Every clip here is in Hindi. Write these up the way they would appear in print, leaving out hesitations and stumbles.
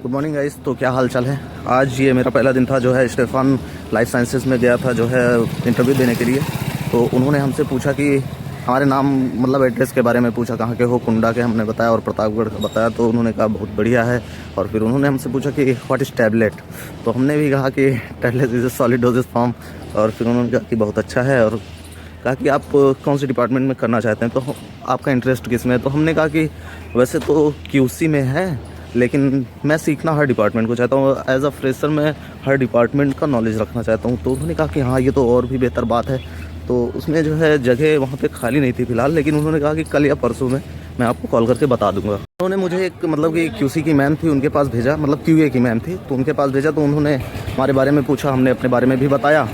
Good morning guys. तो क्या हाल चाल है। आज ये मेरा पहला दिन था जो है स्टेफन लाइफ साइंसेज में गया था जो है इंटरव्यू देने के लिए। तो उन्होंने हमसे पूछा कि हमारे नाम मतलब एड्रेस के बारे में पूछा, कहाँ के हो। कुंडा के हमने बताया और प्रतापगढ़ का बताया। तो उन्होंने कहा बहुत बढ़िया है। और फिर उन्होंने हमसे पूछा कि व्हाट इज़ टैबलेट। तो हमने भी कहा कि tablet is a solid doses form. और फिर उन्होंने कहा कि बहुत अच्छा है और कहा कि आप कौन से डिपार्टमेंट में करना चाहते हैं, तो आपका इंटरेस्ट किस में है। तो हमने कहा कि वैसे तो क्यूसी में है, लेकिन मैं सीखना हर डिपार्टमेंट को चाहता हूँ। एज अ फ्रेशर मैं हर डिपार्टमेंट का नॉलेज रखना चाहता हूँ। तो उन्होंने कहा कि हाँ ये तो और भी बेहतर बात है। तो उसमें जो है जगह वहाँ पे खाली नहीं थी फ़िलहाल, लेकिन उन्होंने कहा कि कल या परसों में मैं आपको कॉल करके बता दूंगा। उन्होंने मुझे एक मतलब कि क्यूसी की मैम थी उनके पास भेजा, मतलब क्यूए की मैम थी तो उनके पास भेजा। तो उन्होंने हमारे बारे में पूछा, हमने अपने बारे में भी बताया,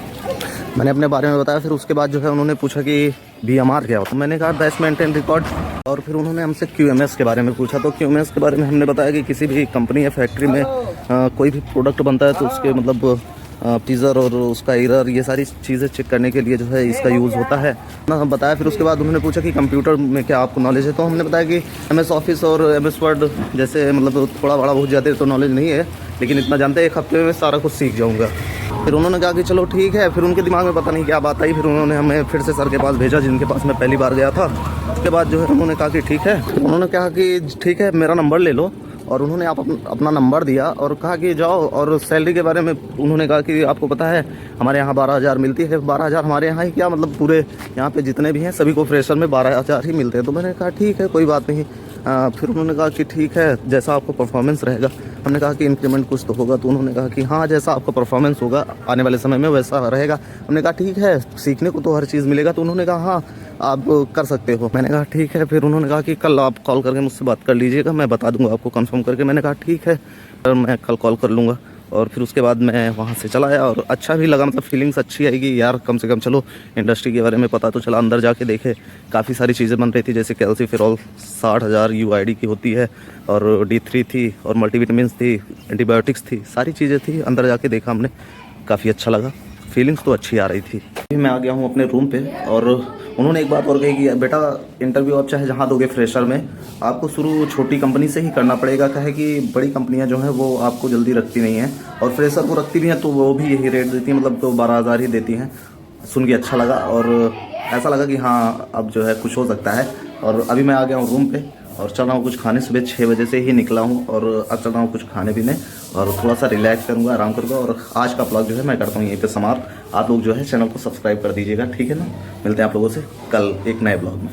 मैंने अपने बारे में बताया। फिर उसके बाद जो है उन्होंने पूछा कि बीएमआर क्या हो। तो मैंने कहा बेस्ट मेंटेन रिकॉर्ड। और फिर उन्होंने हमसे क्यूएमएस के बारे में पूछा। तो क्यूएमएस के बारे में हमने बताया कि किसी भी कंपनी या फैक्ट्री में कोई भी प्रोडक्ट बनता है तो उसके मतलब टीज़र और उसका एरर, ये सारी चीज़ें चेक करने के लिए जो है इसका यूज़ होता है ना, हम बताया। फिर उसके बाद उन्होंने पूछा कि कंप्यूटर में क्या आपको नॉलेज है। तो हमने बताया कि एमएस ऑफिस और एमएस वर्ड जैसे मतलब थोड़ा बड़ा बहुत ज़्यादा तो नॉलेज नहीं है, लेकिन इतना जानते हैं एक हफ्ते में सारा कुछ सीख जाऊँगा। फिर उन्होंने कहा कि चलो ठीक है। फिर उनके दिमाग में पता नहीं क्या बात आई। फिर उन्होंने हमें फिर से सर के पास भेजा जिनके पास मैं पहली बार गया था। उसके बाद जो है उन्होंने कहा कि ठीक है। उन्होंने कहा कि ठीक है मेरा नंबर ले लो। और उन्होंने अपना नंबर दिया और कहा कि जाओ। और सैलरी के बारे में उन्होंने कहा कि आपको पता है हमारे यहाँ 12,000 मिलती है। 12,000 हमारे यहाँ ही क्या मतलब पूरे यहाँ पे जितने भी हैं सभी को फ्रेशर में 12,000 ही मिलते हैं। तो मैंने कहा ठीक है कोई बात नहीं। फिर उन्होंने कहा कि ठीक है जैसा आपको परफॉर्मेंस रहेगा। हमने कहा कि इंक्रीमेंट कुछ तो होगा। तो उन्होंने कहा कि हाँ जैसा आपका परफॉर्मेंस होगा आने वाले समय में वैसा रहेगा। हमने कहा ठीक है सीखने को तो हर चीज़ मिलेगा। तो उन्होंने कहा हाँ आप कर सकते हो। मैंने कहा ठीक है। फिर उन्होंने कहा कि कल आप कॉल करके मुझसे बात कर लीजिएगा, मैं बता दूंगा आपको कंफर्म करके। मैंने कहा ठीक है सर मैं कल कॉल कर लूँगा। और फिर उसके बाद मैं वहाँ से चला आया और अच्छा भी लगा, मतलब फीलिंग्स अच्छी आएगी यार। कम से कम चलो इंडस्ट्री के बारे में पता तो चला। अंदर जाके देखे काफ़ी सारी चीज़ें बन रही थी, जैसे कैल्सीफेरॉल 60,000 यूआईडी की होती है और D3 थी और मल्टीविटामिन्स थी, एंटीबायोटिक्स थी, सारी चीज़ें थी। अंदर जाके देखा हमने, काफ़ी अच्छा लगा, फीलिंग्स तो अच्छी आ रही थी। मैं आ गया हूँ अपने रूम पे और उन्होंने एक बात और कही कि बेटा इंटरव्यू आप चाहे जहाँ दोगे फ्रेशर में, आपको शुरू छोटी कंपनी से ही करना पड़ेगा। कहे कि बड़ी कंपनियाँ जो हैं वो आपको जल्दी रखती नहीं हैं और फ्रेशर को रखती भी हैं तो वो भी यही रेट देती हैं, मतलब तो 12,000 ही देती हैं। सुन के अच्छा लगा और ऐसा लगा कि हाँ अब जो है कुछ हो सकता है। और अभी मैं आ गया हूँ रूम पे और चल रहा हूँ कुछ खाने। सुबह 6 बजे से ही निकला हूँ और अब चल रहा हूँ कुछ खाने पीने और थोड़ा सा रिलैक्स करूँगा, आराम करूँगा। और आज का ब्लॉग जो है मैं करता हूँ यहीं पे समाप्त। आप लोग जो है चैनल को सब्सक्राइब कर दीजिएगा, ठीक है ना। मिलते हैं आप लोगों से कल एक नए ब्लॉग में।